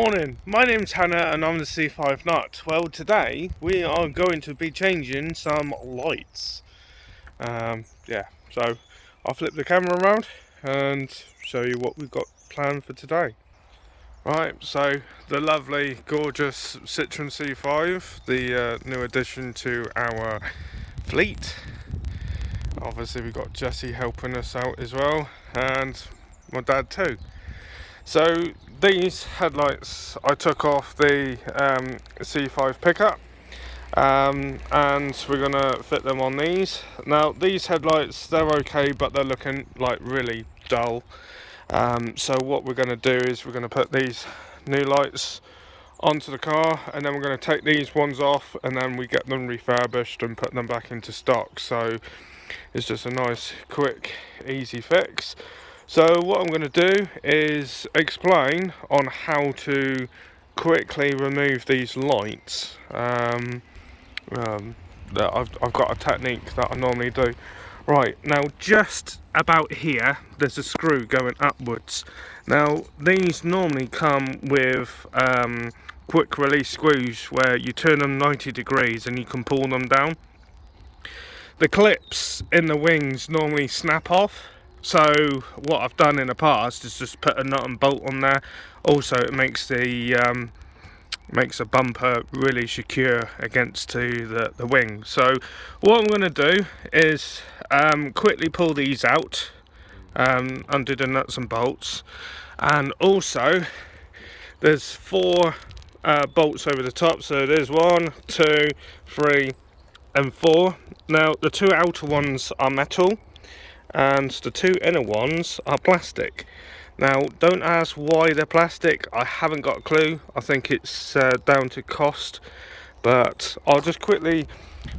Morning, my name's Hannah and I'm the C5 nut. Well, today we are going to be changing some lights. So I'll flip the camera around and show you what we've got planned for today. Right, so the lovely, gorgeous Citroen C5, the new addition to our fleet. Obviously we've got Jesse helping us out as well, and my dad too. So these headlights I took off the C5 pickup, and we're gonna fit them on these. Now these headlights, they're okay, but they're looking like really dull. So what we're gonna do is we're gonna put these new lights onto the car, and then we're gonna take these ones off, and then we get them refurbished and put them back into stock. So it's just a nice, quick, easy fix. So what I'm going to do is explain on how to quickly remove these lights. I've got a technique that I normally do. Right, now just about here there's a screw going upwards. Now these normally come with quick release screws where you turn them 90 degrees and you can pull them down. The clips in the wings normally snap off. So what I've done in the past is just put a nut and bolt on there. Also it makes the bumper really secure against the wing. So what I'm going to do is quickly pull these out, undo the nuts and bolts, and also there's 4 bolts over the top. So there's 1, 2, 3 and 4. Now the 2 outer ones are metal and the 2 inner ones are plastic. Now don't ask why they're plastic, I haven't got a clue. I think it's down to cost, but I'll just quickly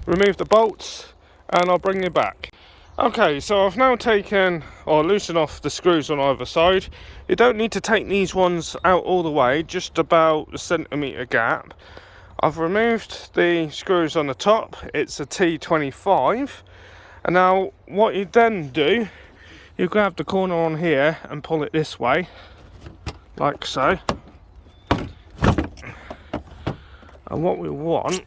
remove the bolts and I'll bring you back. Okay, so I've now taken or loosened off the screws on either side. You don't need to take these ones out all the way, just about a centimetre gap. I've removed the screws on the top. It's a T25. And now what you then do, you grab the corner on here and pull it this way, like so. And what we want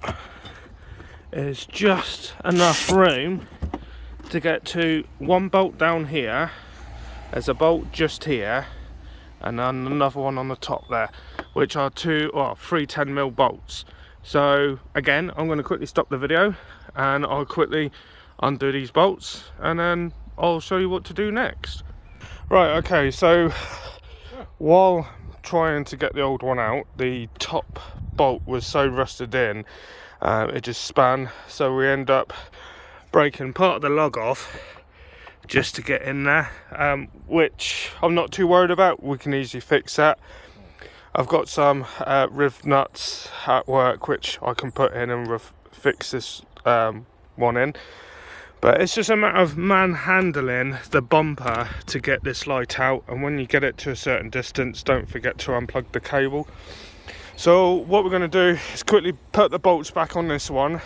is just enough room to get to 1 bolt down here. There's a bolt just here, and then another one on the top there, which are 3 10mm bolts. So again, I'm going to quickly stop the video and I'll quickly undo these bolts and then I'll show you what to do next. Right, okay, so while trying to get the old one out, the top bolt was so rusted in, it just span, so we end up breaking part of the lug off just to get in there, which I'm not too worried about. We can easily fix that. I've got some riv nuts at work which I can put in and fix this one in. But it's just a matter of manhandling the bumper to get this light out, and when you get it to a certain distance, don't forget to unplug the cable. So what we're going to do is quickly put the bolts back on this one,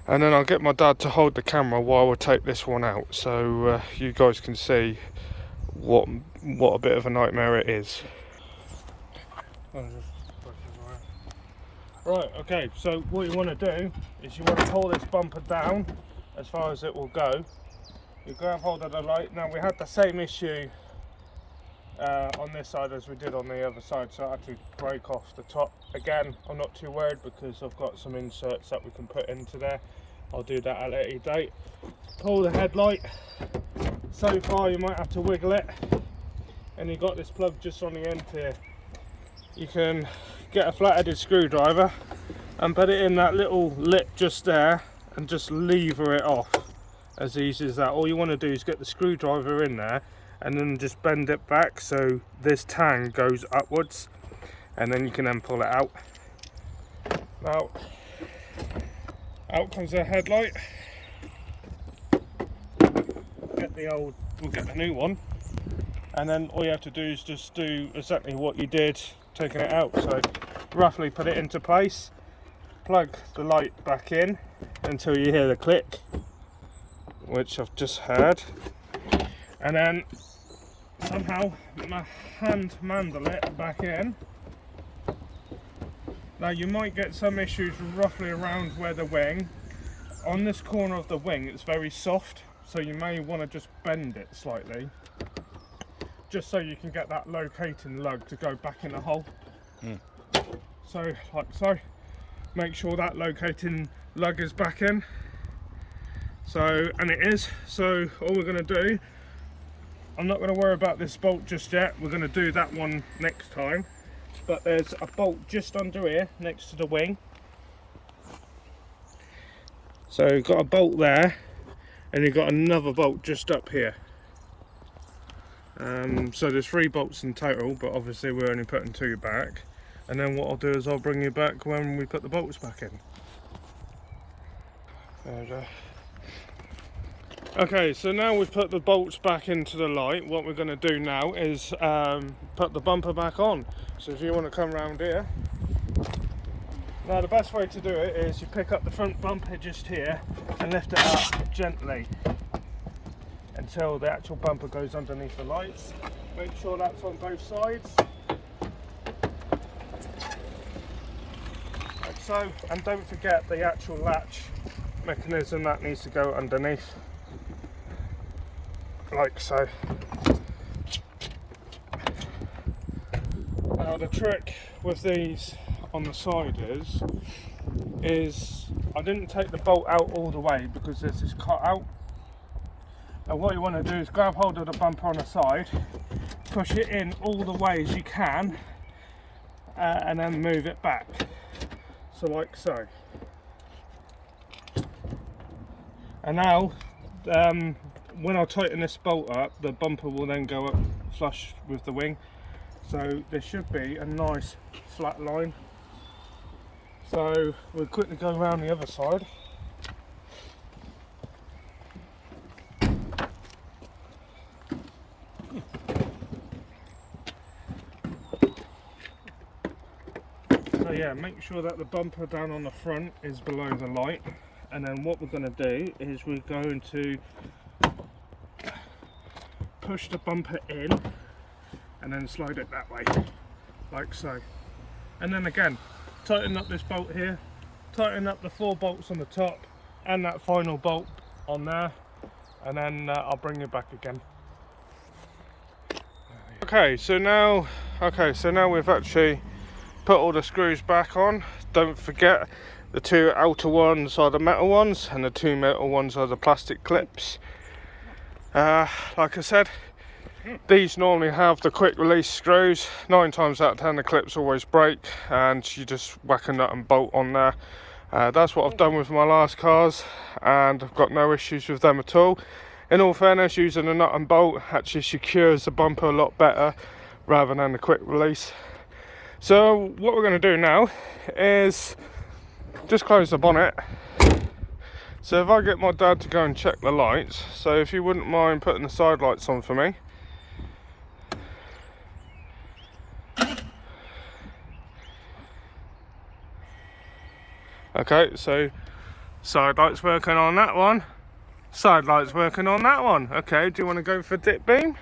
and then I'll get my dad to hold the camera while we take this one out, so you guys can see what a bit of a nightmare it is. Right, okay, so what you want to do is you want to pull this bumper down as far as it will go. You grab hold of the light. Now we had the same issue on this side as we did on the other side, so I had to break off the top. Again, I'm not too worried because I've got some inserts that we can put into there. I'll do that at a later date. Pull the headlight. So far you might have to wiggle it, and you've got this plug just on the end here. You can get a flat-headed screwdriver and put it in that little lip just there and just lever it off, as easy as that. All you want to do is get the screwdriver in there and then just bend it back so this tang goes upwards, and then you can then pull it out. Now out comes the headlight. We'll get the new one, and then all you have to do is just do exactly what you did taking it out. So roughly put it into place, plug the light back in until you hear the click, which I've just heard, and then somehow my hand mandle it back in Now you might get some issues roughly around where the wing, on this corner of the wing it's very soft, so you may want to just bend it slightly, just so you can get that locating lug to go back in the hole. So like so, make sure that locating lug is back in. So, and it is, so all we're going to do, I'm not going to worry about this bolt just yet, we're going to do that one next time. But there's a bolt just under here next to the wing. So you've got a bolt there, and you've got another bolt just up here. So there's 3 bolts in total, but obviously we're only putting 2 back. And then what I'll do is I'll bring you back when we put the bolts back in. There we go. Okay, so now we've put the bolts back into the light, what we're going to do now is put the bumper back on. So if you want to come around here. Now the best way to do it is you pick up the front bumper just here and lift it up gently until the actual bumper goes underneath the lights. Make sure that's on both sides. Like so, and don't forget the actual latch mechanism that needs to go underneath. Like so. Now the trick with these on the side is I didn't take the bolt out all the way because there's this cut out. Now what you want to do is grab hold of the bumper on the side, push it in all the way as you can, and then move it back. So like so. And now when I tighten this bolt up, the bumper will then go up flush with the wing. So there should be a nice flat line. So we'll quickly go around the other side. So yeah, make sure that the bumper down on the front is below the light. And then what we're going to do is we're going to push the bumper in and then slide it that way, like so. And then again, tighten up this bolt here, tighten up the 4 bolts on the top and that final bolt on there, and then I'll bring you back again. Okay, so now we've actually put all the screws back on. Don't forget the 2 outer ones are the metal ones and the 2 metal ones are the plastic clips. Like I said, these normally have the quick release screws. 9 times out of 10 the clips always break and you just whack a nut and bolt on there. That's what I've done with my last cars and I've got no issues with them at all. In all fairness, using a nut and bolt actually secures the bumper a lot better rather than the quick release. So what we're going to do now is just close the bonnet. So if I get my dad to go and check the lights, so if you wouldn't mind putting the side lights on for me. Okay, so side lights working on that one, side lights working on that one. Okay, do you want to go for dip beam?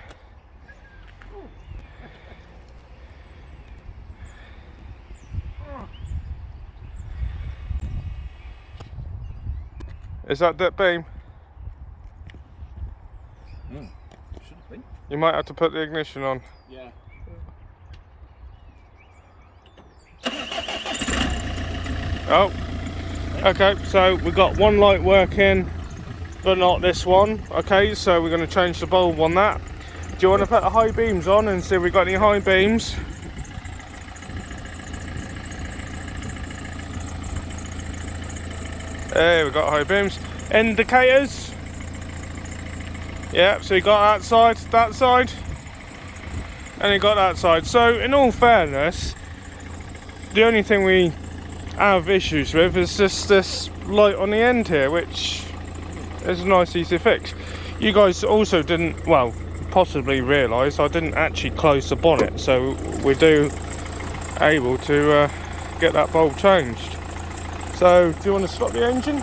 Is that dip beam? Should be. You might have to put the ignition on. Yeah. Oh, okay, so we've got one light working, but not this one. Okay, so we're going to change the bulb on that. Do you want to put the high beams on and see if we've got any high beams? There, we've got high beams. Indicators. Yeah, so you got that side, and you got that side. So in all fairness, the only thing we have issues with is just this light on the end here, which is a nice easy fix. You guys also didn't, well, possibly realise I didn't actually close the bonnet, so we do able to get that bulb changed. So do you want to stop the engine?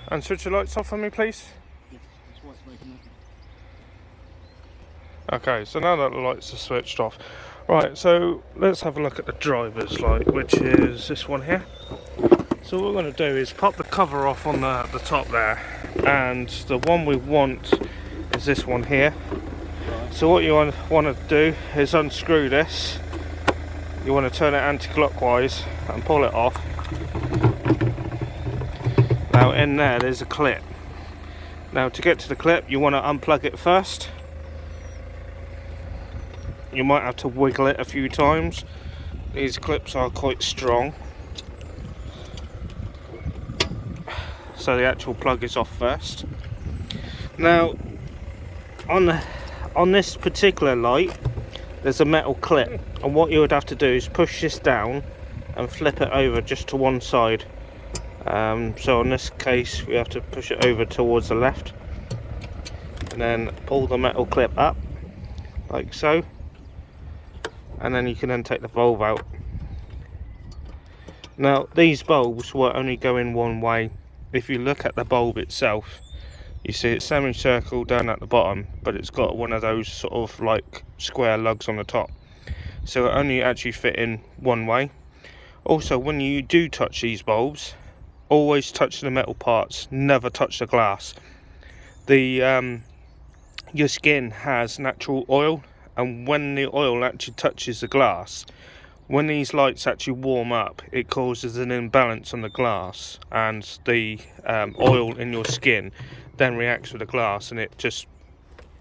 And switch the lights off for me, please. Okay, so now that the lights are switched off, right, so let's have a look at the driver's light, which is this one here. So what we're going to do is pop the cover off on the top there, and the one we want is this one here. Right. So what you want to do is unscrew this. You want to turn it anti-clockwise and pull it off. Now in there's a clip. Now to get to the clip you want to unplug it first. You might have to wiggle it a few times. These clips are quite strong. So the actual plug is off first. Now on this particular light there's a metal clip, and what you would have to do is push this down and flip it over just to one side. So in this case we have to push it over towards the left and then pull the metal clip up like so, and then you can then take the bulb out. Now these bulbs will only go in one way. If you look at the bulb itself, you see it's semicircle down at the bottom, but it's got one of those sort of like square lugs on the top, so it only actually fit in one way. Also, when you do touch these bulbs, always touch the metal parts, never touch the glass. Your skin has natural oil, and when the oil actually touches the glass, when these lights actually warm up, it causes an imbalance on the glass, and the oil in your skin then reacts with the glass and it just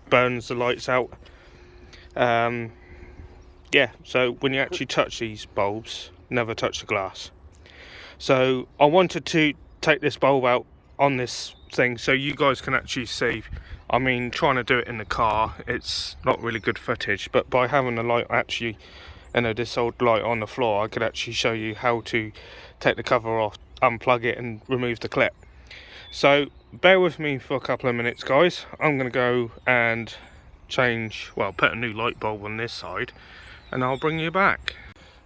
burns the lights out. Yeah, so when you actually touch these bulbs, never touch the glass. So I wanted to take this bulb out on this thing so you guys can actually see. I mean, trying to do it in the car, it's not really good footage, but by having the light actually, this old light on the floor, I could actually show you how to take the cover off, unplug it and remove the clip. So bear with me for a couple of minutes, guys. I'm going to go and change, well, put a new light bulb on this side, and I'll bring you back.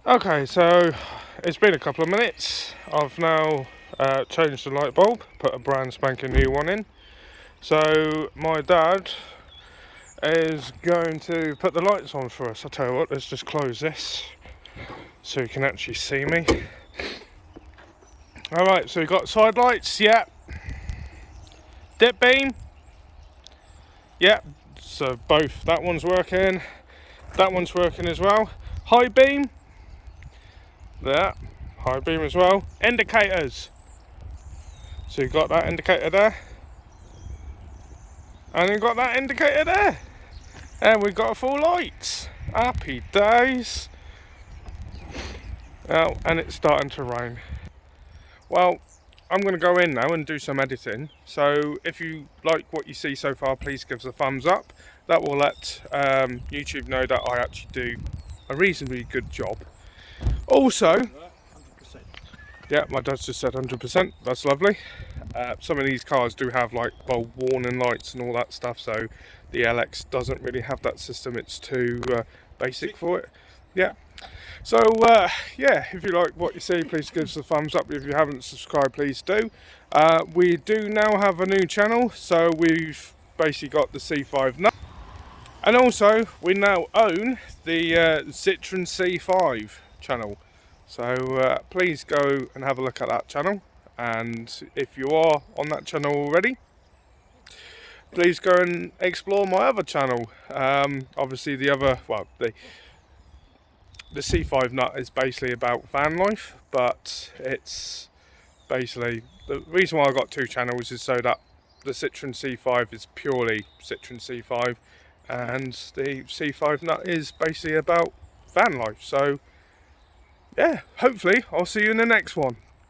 Okay, so it's been a couple of minutes. I've now changed the light bulb, put a brand spanking new one in. So my dad is going to put the lights on for us. I'll tell you what, let's just close this so you can actually see me. Alright, so we've got side lights, yeah. Dip beam, yeah, so both, that one's working, that one's working as well. High beam, there, high beam as well. Indicators, so you've got that indicator there, and you've got that indicator there, and we've got full lights. Happy days. Oh, and it's starting to rain. Well, I'm going to go in now and do some editing, so if you like what you see so far, please give us a thumbs up. That will let YouTube know that I actually do a reasonably good job. Also, 100%. yeah, my dad just said 100%, that's lovely. Some of these cars do have like bulb warning lights and all that stuff, so the LX doesn't really have that system, it's too basic for it. Yeah. So yeah, if you like what you see, please give us a thumbs up. If you haven't subscribed, please do. We do now have a new channel, so we've basically got the C5 nut, and also we now own the Citroen C5 channel. So please go and have a look at that channel, and if you are on that channel already, please go and explore my other channel. Obviously the other, well, the C5 nut is basically about van life, but it's basically, the reason why I got two channels is so that the Citroen C5 is purely Citroen C5, and the C5 nut is basically about van life. So yeah, hopefully I'll see you in the next one.